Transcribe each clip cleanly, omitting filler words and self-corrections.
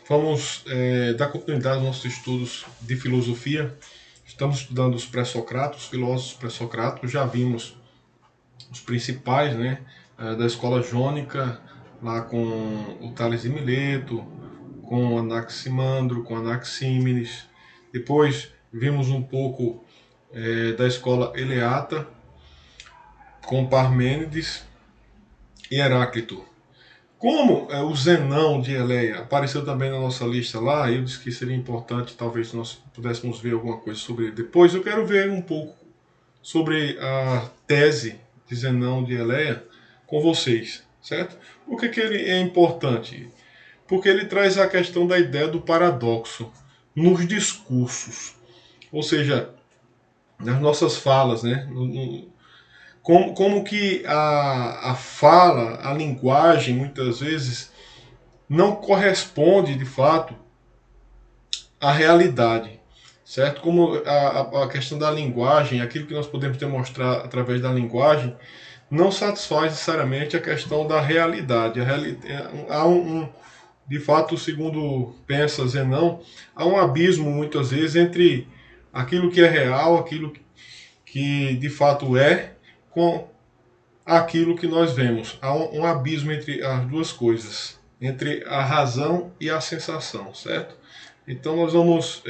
Vamos dar continuidade aos nossos estudos de filosofia. Estamos estudando os pré-socráticos, filósofos pré-socráticos. Já vimos os principais, né, da escola jônica, lá com o Tales de Mileto, com Anaximandro, com Anaxímenes. Depois vimos um pouco da escola eleata, com Parmênides e Heráclito. Como o Zenão de Eleia apareceu também na nossa lista lá, eu disse que seria importante, talvez nós pudéssemos ver alguma coisa sobre ele depois. Eu quero ver um pouco sobre a tese de Zenão de Eleia com vocês, certo? Por que ele é importante? Porque ele traz a questão da ideia do paradoxo nos discursos, ou seja, nas nossas falas, né? Como que a fala, a linguagem, muitas vezes, não corresponde de fato à realidade, certo? Como a questão da linguagem, aquilo que nós podemos demonstrar através da linguagem, não satisfaz necessariamente a questão da realidade. Há de fato, segundo pensa Zenão, há um abismo muitas vezes entre aquilo que é real, aquilo que de fato é, com aquilo que nós vemos. Há um abismo entre as duas coisas, entre a razão e a sensação, certo? Então nós vamos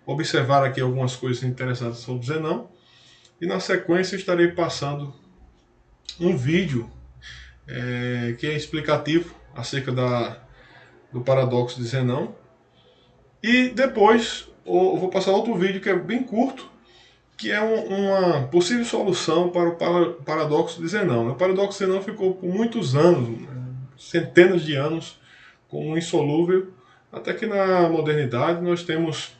observar aqui algumas coisas interessantes sobre Zenão e na sequência estarei passando um vídeo que é explicativo acerca do paradoxo de Zenão e depois eu vou passar outro vídeo que é bem curto, que é uma possível solução para o paradoxo de Zenão. O paradoxo de Zenão ficou por muitos anos, centenas de anos, como insolúvel, até que na modernidade nós temos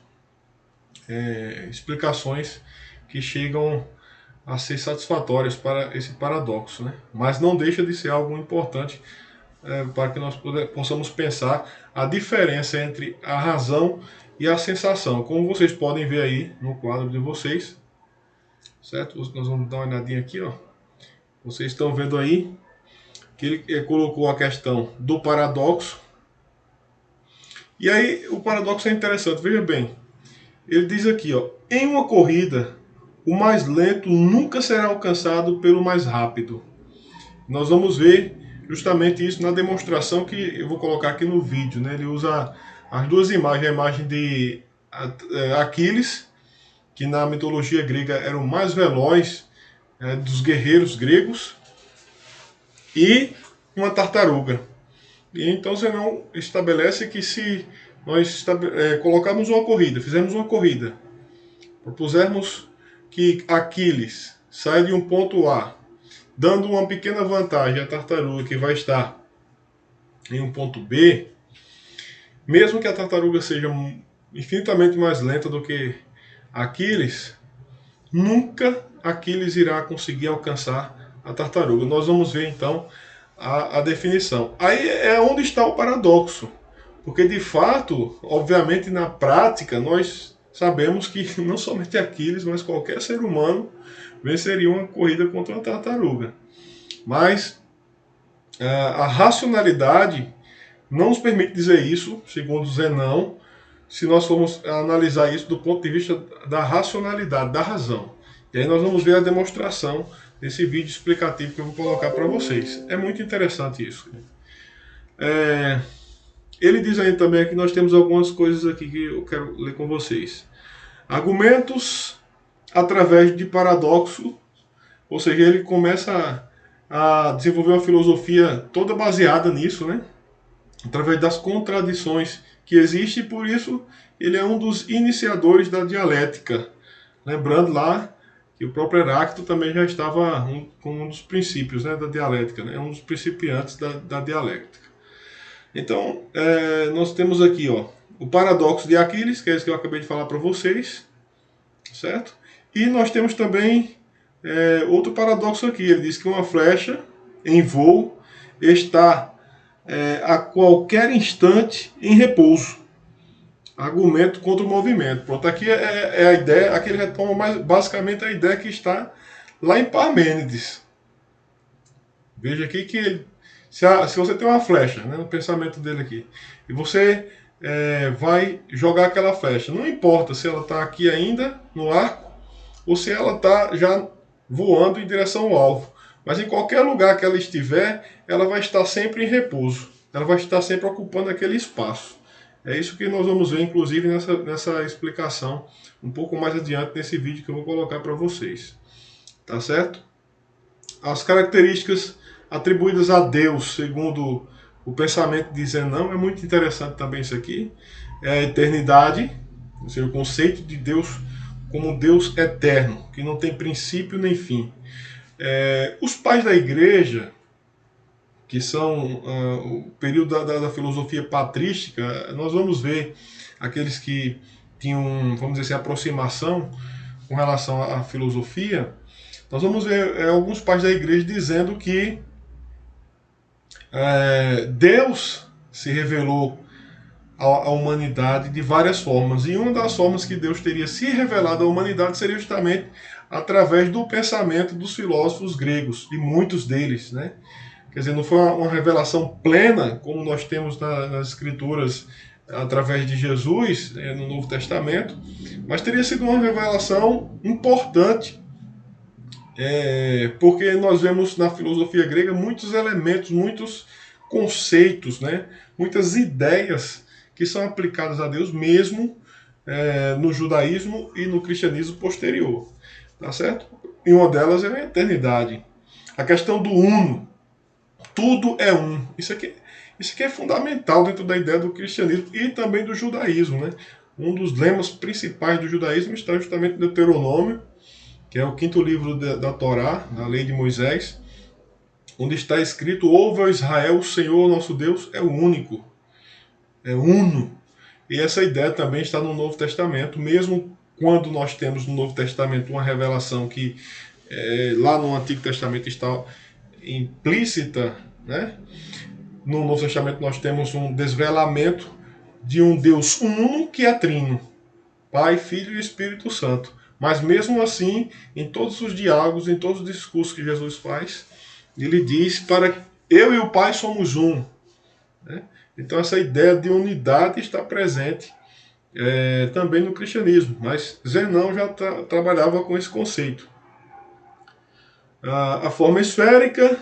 explicações que chegam a ser satisfatórias para esse paradoxo, né? Mas não deixa de ser algo importante para que nós possamos pensar a diferença entre a razão e a sensação. Como vocês podem ver aí no quadro de vocês, certo? Nós vamos dar uma olhadinha aqui, ó. Vocês estão vendo aí que ele colocou a questão do paradoxo. E aí o paradoxo é interessante, veja bem. Ele diz aqui, ó, em uma corrida, o mais lento nunca será alcançado pelo mais rápido. Nós vamos ver justamente isso na demonstração que eu vou colocar aqui no vídeo, né? Ele usa as duas imagens, a imagem de Aquiles, que na mitologia grega era o mais veloz dos guerreiros gregos, e uma tartaruga. E então Zenão estabelece que se nós colocarmos uma corrida, fizermos uma corrida, propusermos que Aquiles saia de um ponto A, dando uma pequena vantagem à tartaruga que vai estar em um ponto B, mesmo que a tartaruga seja infinitamente mais lenta do que Aquiles, nunca Aquiles irá conseguir alcançar a tartaruga. Nós vamos ver então a definição. Aí é onde está o paradoxo, porque de fato, obviamente na prática, nós sabemos que não somente Aquiles, mas qualquer ser humano venceria uma corrida contra uma tartaruga. Mas a racionalidade não nos permite dizer isso, segundo Zenão, se nós formos analisar isso do ponto de vista da racionalidade, da razão. E aí nós vamos ver a demonstração desse vídeo explicativo que eu vou colocar para vocês. É muito interessante isso. Ele diz aí também que nós temos algumas coisas aqui que eu quero ler com vocês. Argumentos através de paradoxo, ou seja, ele começa a desenvolver uma filosofia toda baseada nisso, né? Através das contradições que existem, e por isso ele é um dos iniciadores da dialética. Lembrando lá que o próprio Heráclito também já estava com um dos princípios, né, da dialética, né? Um dos principiantes da dialética. Então, nós temos aqui, ó, o paradoxo de Aquiles, que é isso que eu acabei de falar para vocês, certo? E nós temos também outro paradoxo aqui. Ele diz que uma flecha em voo está a qualquer instante em repouso. Argumento contra o movimento. Pronto, aqui é a ideia, aqui ele retoma basicamente a ideia que está lá em Parmênides. Veja aqui que ele Se você tem uma flecha, né, no pensamento dele aqui, e você vai jogar aquela flecha, não importa se ela está aqui ainda no arco ou se ela está já voando em direção ao alvo, mas em qualquer lugar que ela estiver, ela vai estar sempre em repouso, ela vai estar sempre ocupando aquele espaço. É isso que nós vamos ver, inclusive, nessa explicação, um pouco mais adiante nesse vídeo que eu vou colocar para vocês. Tá certo? As características atribuídas a Deus, segundo o pensamento de Zenão, é muito interessante também isso aqui. É a eternidade, ou seja, o conceito de Deus como Deus eterno, que não tem princípio nem fim. Os pais da igreja, que são o período da filosofia patrística, nós vamos ver aqueles que tinham, vamos dizer assim, aproximação com relação à filosofia. Nós vamos ver alguns pais da igreja dizendo que Deus se revelou à humanidade de várias formas. E uma das formas que Deus teria se revelado à humanidade seria justamente através do pensamento dos filósofos gregos, de muitos deles, né? Quer dizer, não foi uma revelação plena, como nós temos nas Escrituras através de Jesus, no Novo Testamento, mas teria sido uma revelação importante, porque nós vemos na filosofia grega muitos elementos, muitos conceitos, né? Muitas ideias que são aplicadas a Deus mesmo no judaísmo e no cristianismo posterior. Tá certo? E uma delas é a eternidade. A questão do uno. Tudo é um. Isso aqui é fundamental dentro da ideia do cristianismo e também do judaísmo, né? Um dos lemas principais do judaísmo está justamente no Deuteronômio, que é o 5º livro da Torá, da lei de Moisés, onde está escrito: ouve, ó Israel, o Senhor nosso Deus é o único, é uno. E essa ideia também está no Novo Testamento, mesmo quando nós temos no Novo Testamento uma revelação que lá no Antigo Testamento está implícita, né? No Novo Testamento nós temos um desvelamento de um Deus uno que é trino, Pai, Filho e Espírito Santo. Mas mesmo assim, em todos os diálogos, em todos os discursos que Jesus faz, ele diz para eu e o Pai somos um, né? Então essa ideia de unidade está presente também no cristianismo, mas Zenão já trabalhava com esse conceito. A forma esférica,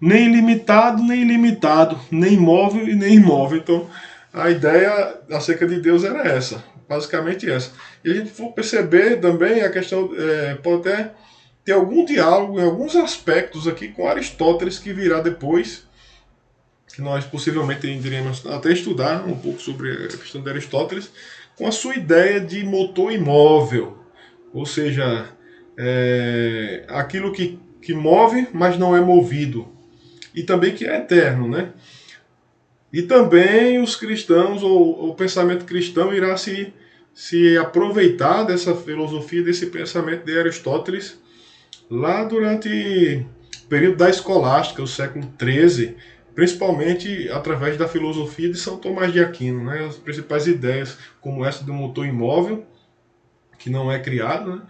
nem limitado, nem ilimitado, nem móvel e nem imóvel. Então a ideia acerca de Deus era essa, basicamente essa. E a gente for perceber também a questão, pode até ter algum diálogo em alguns aspectos aqui com Aristóteles, que virá depois, que nós possivelmente iremos até estudar um pouco sobre a questão de Aristóteles, com a sua ideia de motor imóvel, ou seja, aquilo que move, mas não é movido, e também que é eterno, né? E também os cristãos, ou o pensamento cristão, irá se aproveitar dessa filosofia, desse pensamento de Aristóteles, lá durante o período da escolástica, o século XIII, principalmente através da filosofia de São Tomás de Aquino, né? As principais ideias, como essa do motor imóvel, que não é criado, né?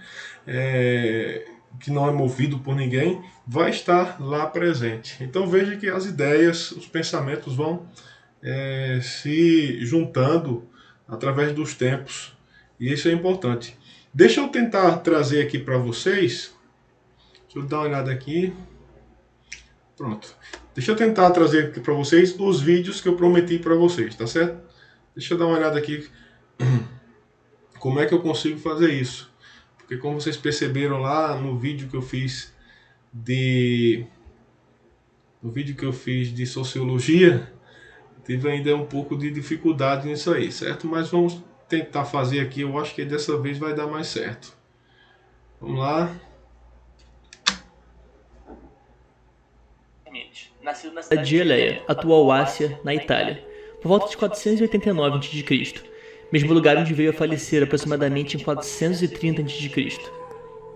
Que não é movido por ninguém, vai estar lá presente. Então veja que as ideias, os pensamentos vão se juntando através dos tempos, e isso é importante. Deixa eu tentar trazer aqui para vocês, deixa eu dar uma olhada aqui, pronto. Deixa eu tentar trazer aqui para vocês os vídeos que eu prometi para vocês, tá certo? Deixa eu dar uma olhada aqui como é que eu consigo fazer isso. Porque como vocês perceberam lá no vídeo que eu fiz de sociologia, tive ainda um pouco de dificuldade nisso aí, certo? Mas vamos tentar fazer aqui, eu acho que dessa vez vai dar mais certo. Vamos lá. Nascido na cidade de Eleia, atual Ásia, na Itália, por volta de 489 a.C., mesmo lugar onde veio a falecer aproximadamente em 430 a.C.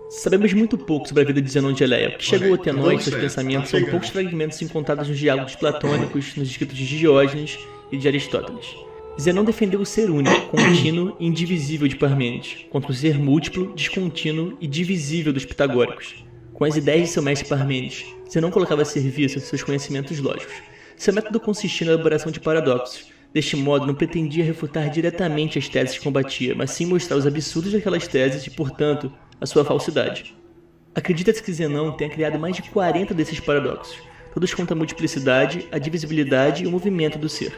Sabemos muito pouco sobre a vida de Zenão de Eleia. O que chegou até nós, seus pensamentos, são poucos fragmentos encontrados nos diálogos platônicos, nos escritos de Diógenes e de Aristóteles. Zenão defendeu o ser único, contínuo e indivisível de Parmênides, contra o ser múltiplo, descontínuo e divisível dos pitagóricos. Com as ideias de seu mestre Parmênides, Zenão colocava a serviço seus conhecimentos lógicos. Seu método consistia na elaboração de paradoxos. Deste modo, não pretendia refutar diretamente as teses que combatia, mas sim mostrar os absurdos daquelas teses e, portanto, a sua falsidade. Acredita-se que Zenão tenha criado mais de 40 desses paradoxos, todos contra a multiplicidade, a divisibilidade e o movimento do ser.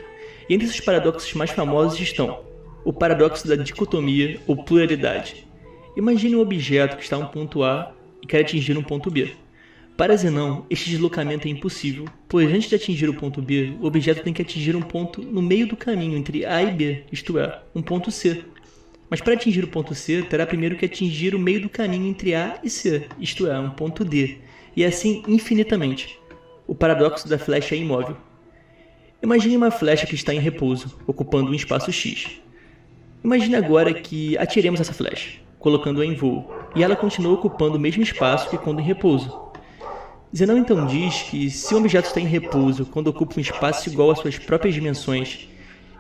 E entre esses paradoxos mais famosos estão o paradoxo da dicotomia ou pluralidade. Imagine um objeto que está em um ponto A e quer atingir um ponto B. Para Zenão, este deslocamento é impossível, pois antes de atingir o ponto B, o objeto tem que atingir um ponto no meio do caminho entre A e B, isto é, um ponto C. Mas para atingir o ponto C, terá primeiro que atingir o meio do caminho entre A e C, isto é, um ponto D, e assim infinitamente. O paradoxo da flecha é imóvel. Imagine uma flecha que está em repouso, ocupando um espaço X. Imagine agora que atiremos essa flecha, colocando-a em voo, e ela continua ocupando o mesmo espaço que quando em repouso. Zenão então diz que se um objeto está em repouso quando ocupa um espaço igual às suas próprias dimensões,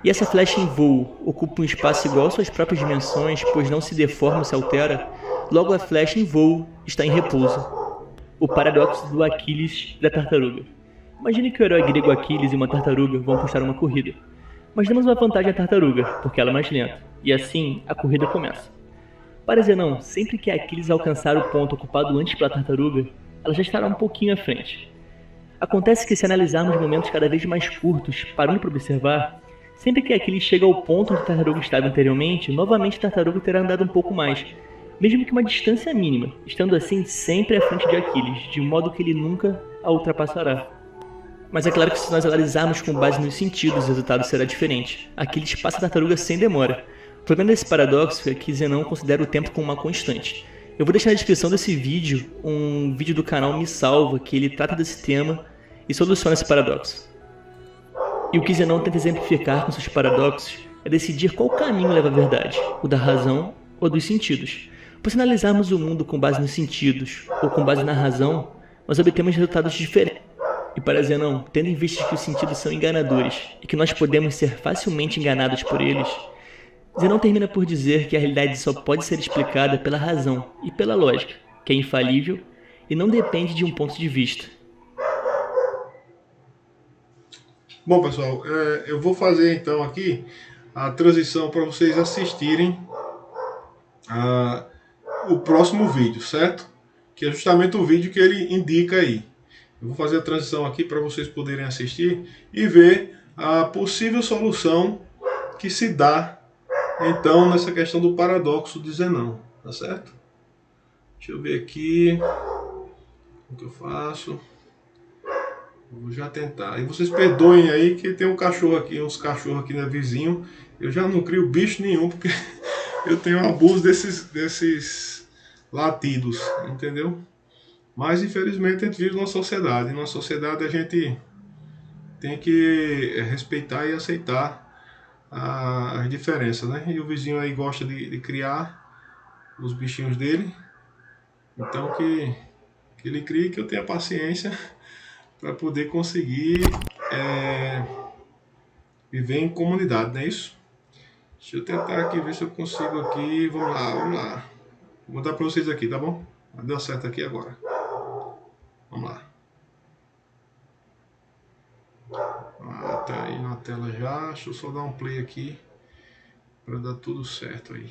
e essa flecha em voo ocupa um espaço igual às suas próprias dimensões, pois não se deforma ou se altera, logo a flecha em voo está em repouso. O paradoxo do Aquiles e da tartaruga. Imagine que o herói grego Aquiles e uma tartaruga vão apostar uma corrida. Mas damos uma vantagem à tartaruga, porque ela é mais lenta, e assim a corrida começa. Para Zenão, sempre que Aquiles alcançar o ponto ocupado antes pela tartaruga, ela já estará um pouquinho à frente. Acontece que se analisarmos momentos cada vez mais curtos, parando para observar, sempre que Aquiles chega ao ponto onde a tartaruga estava anteriormente, novamente a tartaruga terá andado um pouco mais, mesmo que uma distância mínima, estando assim sempre à frente de Aquiles, de modo que ele nunca a ultrapassará. Mas é claro que se nós analisarmos com base nos sentidos, o resultado será diferente. Aquiles passa a tartaruga sem demora. O problema desse paradoxo é que Zenão considera o tempo como uma constante. Eu vou deixar na descrição desse vídeo um vídeo do canal Me Salva, que ele trata desse tema e soluciona esse paradoxo. E o que Zenão tenta exemplificar com seus paradoxos é decidir qual caminho leva à verdade, o da razão ou dos sentidos. Pois se analisarmos o mundo com base nos sentidos ou com base na razão, nós obtemos resultados diferentes. E para Zenão, tendo em vista que os sentidos são enganadores e que nós podemos ser facilmente enganados por eles, Zenão termina por dizer que a realidade só pode ser explicada pela razão e pela lógica, que é infalível e não depende de um ponto de vista. Bom, pessoal, eu vou fazer então aqui a transição para vocês assistirem o próximo vídeo, certo? Que é justamente o vídeo que ele indica aí. Eu vou fazer a transição aqui para vocês poderem assistir e ver a possível solução que se dá então nessa questão do paradoxo de Zenão, tá certo? Deixa eu ver aqui o que eu faço. Vou já tentar. E vocês perdoem aí que tem um cachorro aqui, uns cachorros aqui na vizinho. Eu já não crio bicho nenhum porque eu tenho abuso desses latidos, entendeu? Mas infelizmente a gente vive numa sociedade. E numa sociedade a gente tem que respeitar e aceitar as diferenças, né? E o vizinho aí gosta de criar os bichinhos dele. Então que ele crie, que eu tenha paciência para poder conseguir viver em comunidade, não é isso? Deixa eu tentar aqui, ver se eu consigo aqui. Vamos lá. Vou mandar para vocês aqui, tá bom? Deu certo aqui agora. Vamos lá. Tá aí na tela já. Deixa eu só dar um play aqui para dar tudo certo aí.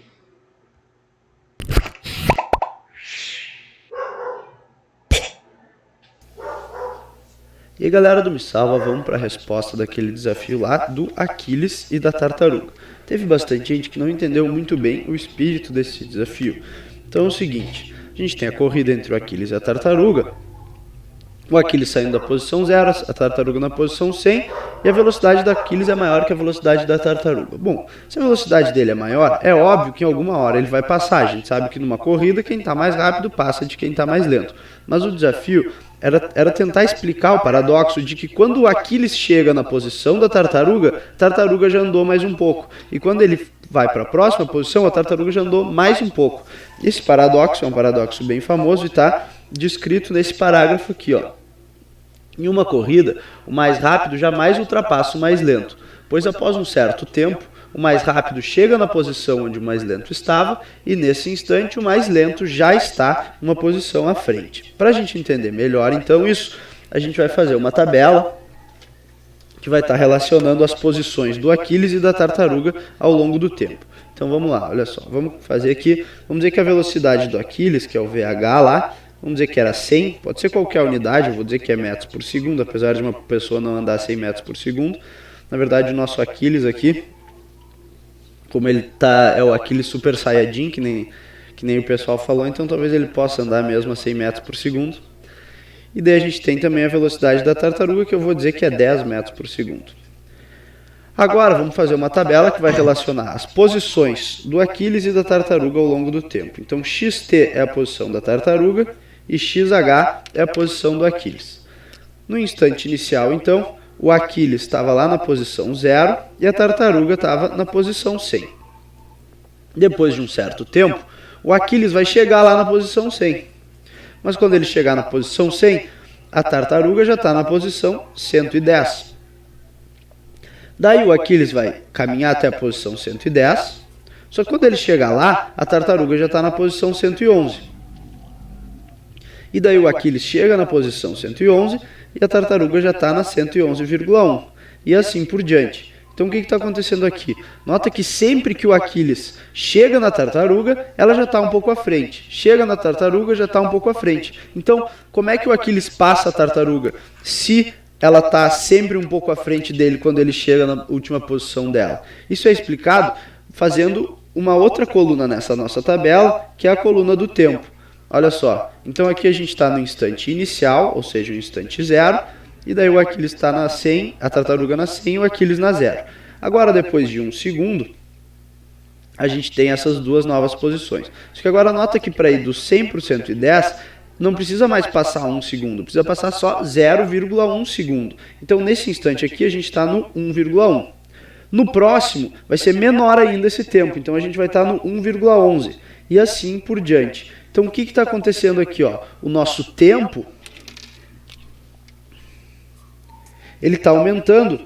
E aí galera do Me Salva, vamos para a resposta daquele desafio lá do Aquiles e da tartaruga. Teve bastante gente que não entendeu muito bem o espírito desse desafio. Então é o seguinte, a gente tem a corrida entre o Aquiles e a tartaruga. O Aquiles saindo da posição 0, a tartaruga na posição 100, e a velocidade do Aquiles é maior que a velocidade da tartaruga. Bom, se a velocidade dele é maior, é óbvio que em alguma hora ele vai passar. A gente sabe que numa corrida quem está mais rápido passa de quem está mais lento. Mas o desafio era tentar explicar o paradoxo de que quando o Aquiles chega na posição da a tartaruga já andou mais um pouco. E quando ele vai para a próxima posição, a tartaruga já andou mais um pouco. Esse paradoxo é um paradoxo bem famoso e está descrito nesse parágrafo aqui, ó. Em uma corrida, o mais rápido jamais ultrapassa o mais lento, pois após um certo tempo, o mais rápido chega na posição onde o mais lento estava e nesse instante o mais lento já está uma posição à frente. Para a gente entender melhor então isso, a gente vai fazer uma tabela que vai estar relacionando as posições do Aquiles e da tartaruga ao longo do tempo. Então vamos lá, olha só, vamos fazer aqui, vamos dizer que a velocidade do Aquiles, que é o VH lá, vamos dizer que era 100, pode ser qualquer unidade, eu vou dizer que é metros por segundo, apesar de uma pessoa não andar 100 metros por segundo. Na verdade o nosso Aquiles aqui, como ele é o Aquiles Super Saiyajin, que nem o pessoal falou, então talvez ele possa andar mesmo a 100 metros por segundo. E daí a gente tem também a velocidade da tartaruga, que eu vou dizer que é 10 metros por segundo. Agora vamos fazer uma tabela que vai relacionar as posições do Aquiles e da tartaruga ao longo do tempo. Então XT é a posição da tartaruga e XH é a posição do Aquiles. No instante inicial, então, o Aquiles estava lá na posição 0 e a tartaruga estava na posição 100. Depois de um certo tempo, o Aquiles vai chegar lá na posição 100. Mas quando ele chegar na posição 100, a tartaruga já está na posição 110. Daí o Aquiles vai caminhar até a posição 110, só que quando ele chegar lá, a tartaruga já está na posição 111. E daí o Aquiles chega na posição 111 e a tartaruga já está na 111,1. E assim por diante. Então o que está acontecendo aqui? Nota que sempre que o Aquiles chega na tartaruga, ela já está um pouco à frente. Chega na tartaruga, já está um pouco à frente. Então, como é que o Aquiles passa a tartaruga? Se ela está sempre um pouco à frente dele quando ele chega na última posição dela. Isso é explicado fazendo uma outra coluna nessa nossa tabela, que é a coluna do tempo. Olha só, então aqui a gente está no instante inicial, ou seja, o instante 0, e daí o Aquiles está na 100, a tartaruga na 100 e o Aquiles na 0. Agora, depois de 1 segundo, a gente tem essas duas novas posições. Só que agora nota que para ir do 100 para o 110, não precisa mais passar 1 segundo, precisa passar só 0,1 segundo. Então, nesse instante aqui, a gente está no 1,1. No próximo, vai ser menor ainda esse tempo, então a gente vai estar no 1,11 e assim por diante. Então, o que está acontecendo aqui? Ó? O nosso tempo ele está aumentando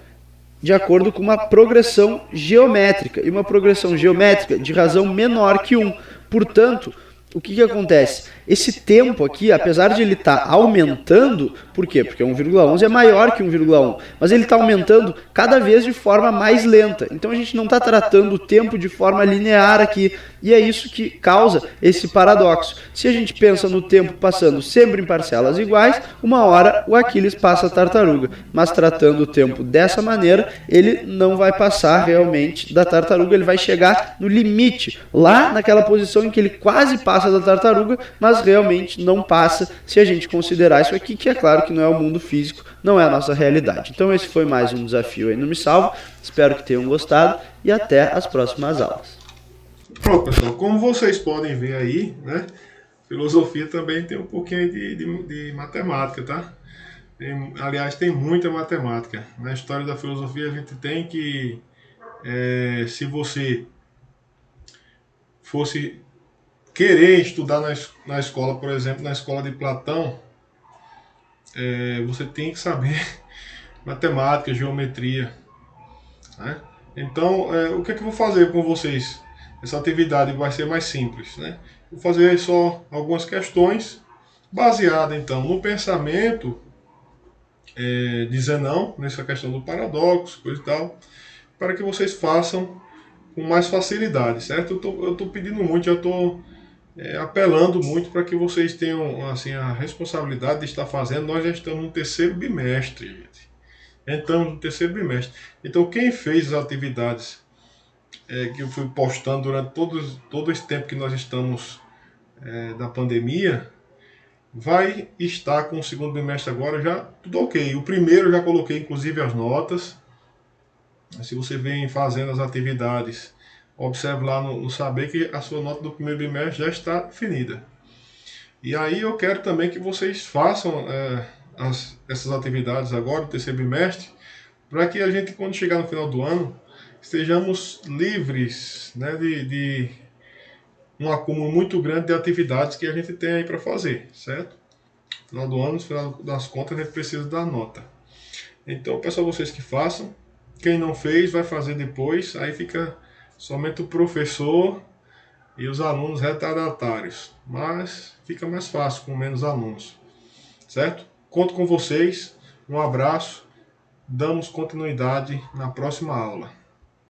de acordo com uma progressão geométrica, e uma progressão geométrica de razão menor que 1. Portanto, o que acontece? Esse tempo aqui, apesar de ele estar aumentando, por quê? Porque 1,11 é maior que 1,1, mas ele está aumentando cada vez de forma mais lenta. Então a gente não está tratando o tempo de forma linear aqui, e é isso que causa esse paradoxo. Se a gente pensa no tempo passando sempre em parcelas iguais, uma hora o Aquiles passa a tartaruga, mas tratando o tempo dessa maneira, ele não vai passar realmente da tartaruga, ele vai chegar no limite, lá naquela posição em que ele quase passa da tartaruga, mas realmente não passa se a gente considerar isso aqui, que é claro que não é o mundo físico, não é a nossa realidade. Então esse foi mais um desafio aí no Me Salvo, espero que tenham gostado e até as próximas aulas. Pronto, pessoal, como vocês podem ver aí, né, filosofia também tem um pouquinho de matemática, tá? Aliás, tem muita matemática. Na história da filosofia a gente tem que, se você fosse querer estudar na escola, por exemplo, na escola de Platão, você tem que saber matemática, geometria, né? Então, o que é que eu vou fazer com vocês? Essa atividade vai ser mais simples, né? Vou fazer só algumas questões baseadas, então, no pensamento de Zenão, nessa questão do paradoxo, coisa e tal, para que vocês façam com mais facilidade, certo? Eu tô pedindo muito, eu estou apelando muito para que vocês tenham assim, a responsabilidade de estar fazendo. Nós já estamos no terceiro bimestre, gente. Entramos no terceiro bimestre. Então, quem fez as atividades que eu fui postando durante todo esse tempo que nós estamos da pandemia, vai estar com o segundo bimestre agora já tudo ok. O primeiro eu já coloquei inclusive as notas. Se você vem fazendo as atividades, observe lá no Saber que a sua nota do primeiro bimestre já está definida. E aí eu quero também que vocês façam essas atividades agora, no terceiro bimestre, para que a gente, quando chegar no final do ano, estejamos livres, né, de um acúmulo muito grande de atividades que a gente tem aí para fazer, certo? No final do ano, no final das contas, a gente precisa dar nota. Então, peço a vocês que façam. Quem não fez vai fazer depois, aí fica somente o professor e os alunos retardatários. Mas fica mais fácil com menos alunos, certo? Conto com vocês, um abraço, damos continuidade na próxima aula.